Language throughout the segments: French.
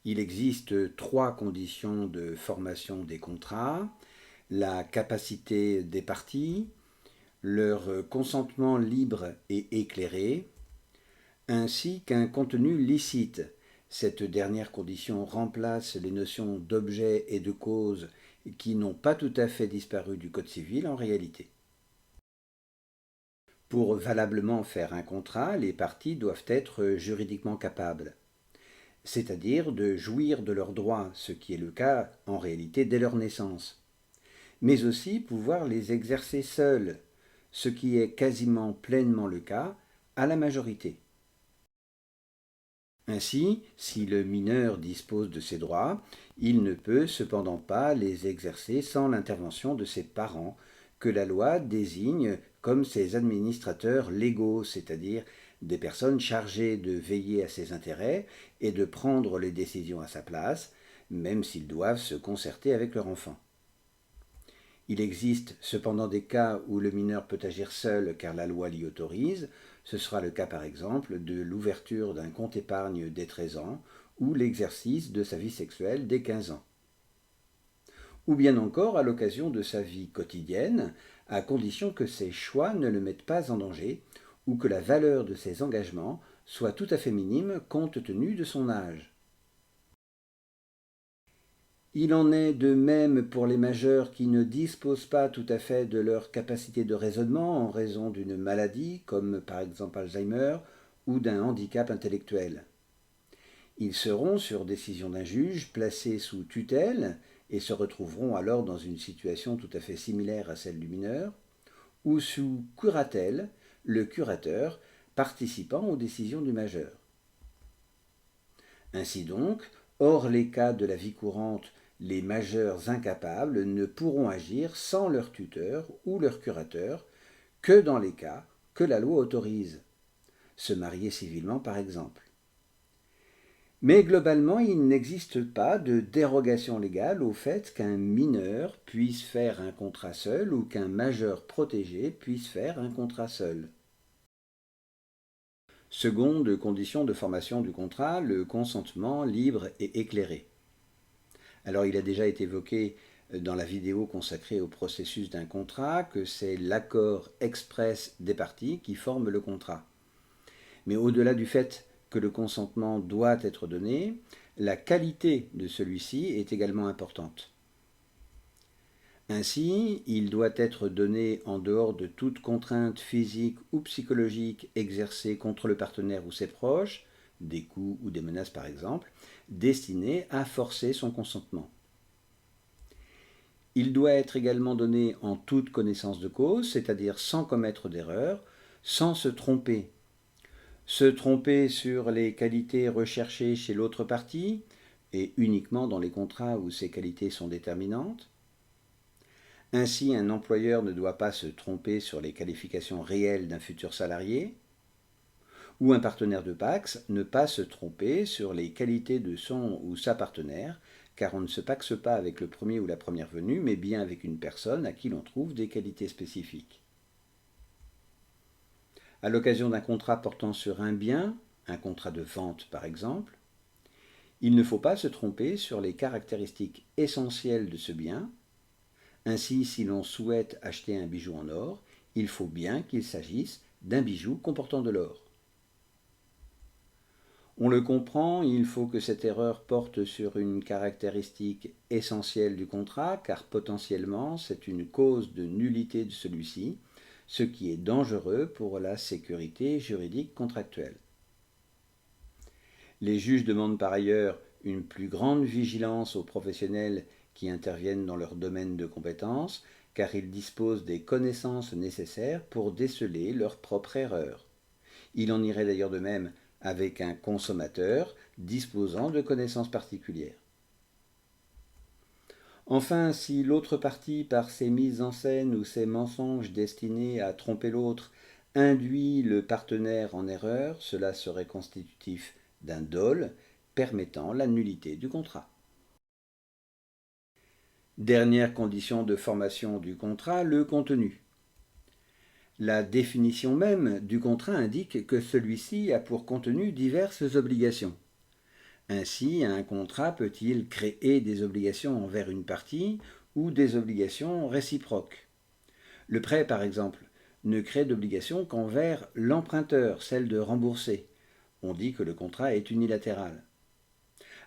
Il existe trois conditions de formation des contrats: la capacité des parties, leur consentement libre et éclairé, ainsi qu'un contenu licite. Cette dernière condition remplace les notions d'objet et de cause qui n'ont pas tout à fait disparu du Code civil en réalité. Pour valablement faire un contrat, les parties doivent être juridiquement capables, c'est-à-dire de jouir de leurs droits, ce qui est le cas en réalité dès leur naissance, mais aussi pouvoir les exercer seules, ce qui est quasiment pleinement le cas à la majorité. Ainsi, si le mineur dispose de ses droits, il ne peut cependant pas les exercer sans l'intervention de ses parents, que la loi désigne comme ses administrateurs légaux, c'est-à-dire des personnes chargées de veiller à ses intérêts et de prendre les décisions à sa place, même s'ils doivent se concerter avec leur enfant. Il existe cependant des cas où le mineur peut agir seul car la loi l'y autorise. Ce sera le cas par exemple de l'ouverture d'un compte épargne dès 13 ans ou l'exercice de sa vie sexuelle dès 15 ans. Ou bien encore à l'occasion de sa vie quotidienne, à condition que ses choix ne le mettent pas en danger ou que la valeur de ses engagements soit tout à fait minime compte tenu de son âge. Il en est de même pour les majeurs qui ne disposent pas tout à fait de leur capacité de raisonnement en raison d'une maladie, comme par exemple Alzheimer, ou d'un handicap intellectuel. Ils seront, sur décision d'un juge, placés sous tutelle et se retrouveront alors dans une situation tout à fait similaire à celle du mineur, ou sous curatelle, le curateur participant aux décisions du majeur. Ainsi donc, hors les cas de la vie courante, les majeurs incapables ne pourront agir sans leur tuteur ou leur curateur que dans les cas que la loi autorise, se marier civilement par exemple. Mais globalement, il n'existe pas de dérogation légale au fait qu'un mineur puisse faire un contrat seul ou qu'un majeur protégé puisse faire un contrat seul. Seconde condition de formation du contrat, le consentement libre et éclairé. Alors il a déjà été évoqué dans la vidéo consacrée au processus d'un contrat que c'est l'accord express des parties qui forme le contrat. Mais au-delà du fait que le consentement doit être donné, la qualité de celui-ci est également importante. Ainsi, il doit être donné en dehors de toute contrainte physique ou psychologique exercée contre le partenaire ou ses proches, des coups ou des menaces par exemple, destinées à forcer son consentement. Il doit être également donné en toute connaissance de cause, c'est-à-dire sans commettre d'erreur, sans se tromper. Se tromper sur les qualités recherchées chez l'autre partie, et uniquement dans les contrats où ces qualités sont déterminantes. Ainsi, un employeur ne doit pas se tromper sur les qualifications réelles d'un futur salarié, ou un partenaire de Pacs ne pas se tromper sur les qualités de son ou sa partenaire, car on ne se paxe pas avec le premier ou la première venue, mais bien avec une personne à qui l'on trouve des qualités spécifiques. À l'occasion d'un contrat portant sur un bien, un contrat de vente par exemple, il ne faut pas se tromper sur les caractéristiques essentielles de ce bien. Ainsi, si l'on souhaite acheter un bijou en or, il faut bien qu'il s'agisse d'un bijou comportant de l'or. On le comprend, il faut que cette erreur porte sur une caractéristique essentielle du contrat, car potentiellement c'est une cause de nullité de celui-ci, ce qui est dangereux pour la sécurité juridique contractuelle. Les juges demandent par ailleurs une plus grande vigilance aux professionnels qui interviennent dans leur domaine de compétence, car ils disposent des connaissances nécessaires pour déceler leurs propres erreurs. Il en irait d'ailleurs de même avec un consommateur disposant de connaissances particulières. Enfin, si l'autre partie, par ses mises en scène ou ses mensonges destinés à tromper l'autre, induit le partenaire en erreur, cela serait constitutif d'un dol permettant la nullité du contrat. Dernière condition de formation du contrat, le contenu. La définition même du contrat indique que celui-ci a pour contenu diverses obligations. Ainsi, un contrat peut-il créer des obligations envers une partie ou des obligations réciproques. Le prêt, par exemple, ne crée d'obligation qu'envers l'emprunteur, celle de rembourser. On dit que le contrat est unilatéral.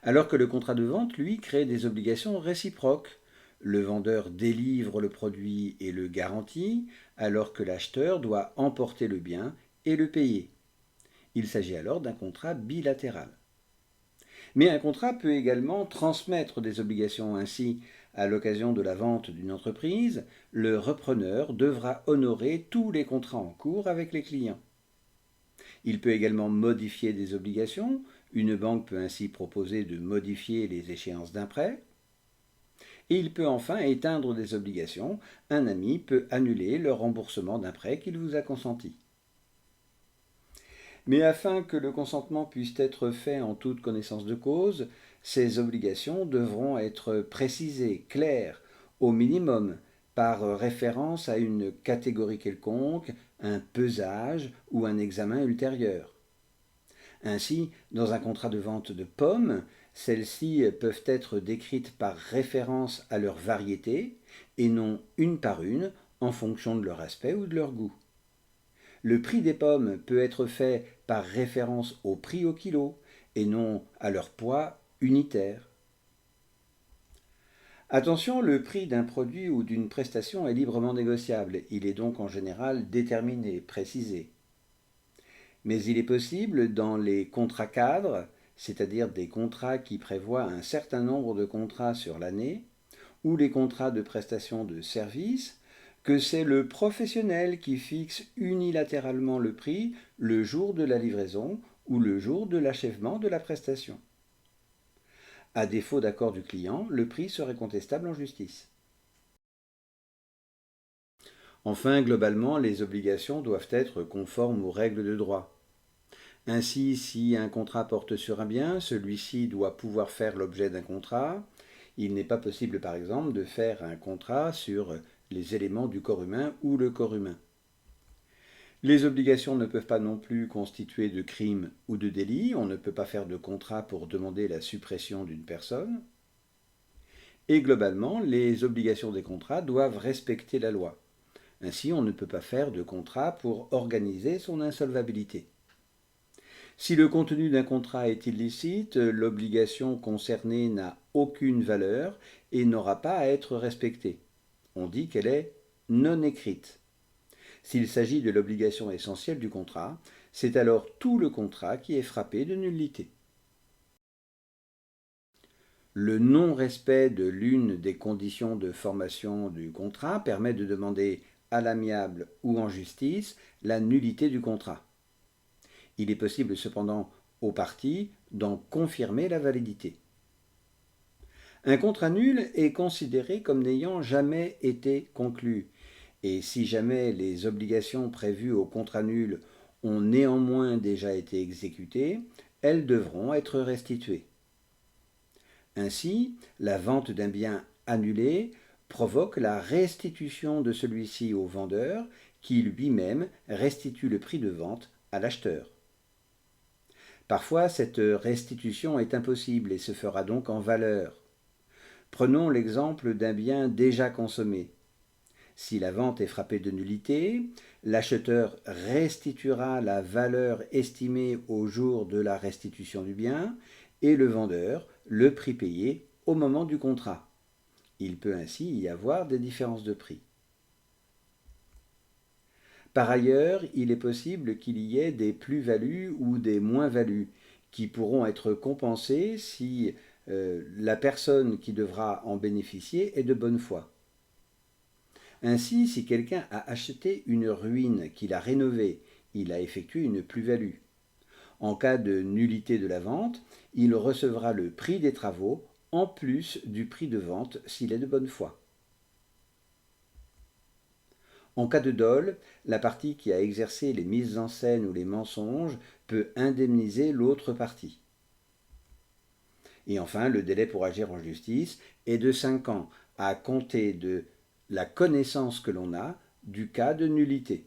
Alors que le contrat de vente, lui, crée des obligations réciproques. Le vendeur délivre le produit et le garantit, alors que l'acheteur doit emporter le bien et le payer. Il s'agit alors d'un contrat bilatéral. Mais un contrat peut également transmettre des obligations. Ainsi, à l'occasion de la vente d'une entreprise, le repreneur devra honorer tous les contrats en cours avec les clients. Il peut également modifier des obligations. Une banque peut ainsi proposer de modifier les échéances d'un prêt. Et il peut enfin éteindre des obligations. Un ami peut annuler le remboursement d'un prêt qu'il vous a consenti. Mais afin que le consentement puisse être fait en toute connaissance de cause, ces obligations devront être précisées, claires, au minimum, par référence à une catégorie quelconque, un pesage ou un examen ultérieur. Ainsi, dans un contrat de vente de pommes, celles-ci peuvent être décrites par référence à leur variété et non une par une en fonction de leur aspect ou de leur goût. Le prix des pommes peut être fait par référence au prix au kilo et non à leur poids unitaire. Attention, le prix d'un produit ou d'une prestation est librement négociable. Il est donc en général déterminé, précisé. Mais il est possible, dans les contrats cadres, c'est-à-dire des contrats qui prévoient un certain nombre de contrats sur l'année, ou les contrats de prestation de services, que c'est le professionnel qui fixe unilatéralement le prix le jour de la livraison ou le jour de l'achèvement de la prestation. À défaut d'accord du client, le prix serait contestable en justice. Enfin, globalement, les obligations doivent être conformes aux règles de droit. Ainsi, si un contrat porte sur un bien, celui-ci doit pouvoir faire l'objet d'un contrat. Il n'est pas possible, par exemple, de faire un contrat sur les éléments du corps humain ou le corps humain. Les obligations ne peuvent pas non plus constituer de crimes ou de délits. On ne peut pas faire de contrat pour demander la suppression d'une personne. Et globalement, les obligations des contrats doivent respecter la loi. Ainsi, on ne peut pas faire de contrat pour organiser son insolvabilité. Si le contenu d'un contrat est illicite, l'obligation concernée n'a aucune valeur et n'aura pas à être respectée. On dit qu'elle est non écrite. S'il s'agit de l'obligation essentielle du contrat, c'est alors tout le contrat qui est frappé de nullité. Le non-respect de l'une des conditions de formation du contrat permet de demander à l'amiable ou en justice la nullité du contrat. Il est possible cependant aux parties d'en confirmer la validité. Un contrat nul est considéré comme n'ayant jamais été conclu, et si jamais les obligations prévues au contrat nul ont néanmoins déjà été exécutées, elles devront être restituées. Ainsi, la vente d'un bien annulé provoque la restitution de celui-ci au vendeur, qui lui-même restitue le prix de vente à l'acheteur. Parfois, cette restitution est impossible et se fera donc en valeur. Prenons l'exemple d'un bien déjà consommé. Si la vente est frappée de nullité, l'acheteur restituera la valeur estimée au jour de la restitution du bien et le vendeur le prix payé au moment du contrat. Il peut ainsi y avoir des différences de prix. Par ailleurs, il est possible qu'il y ait des plus-values ou des moins-values qui pourront être compensées si la personne qui devra en bénéficier est de bonne foi. Ainsi, si quelqu'un a acheté une ruine qu'il a rénovée, il a effectué une plus-value. En cas de nullité de la vente, il recevra le prix des travaux en plus du prix de vente s'il est de bonne foi. En cas de dol, la partie qui a exercé les mises en scène ou les mensonges peut indemniser l'autre partie. Et enfin, le délai pour agir en justice est de 5 ans à compter de la connaissance que l'on a du cas de nullité.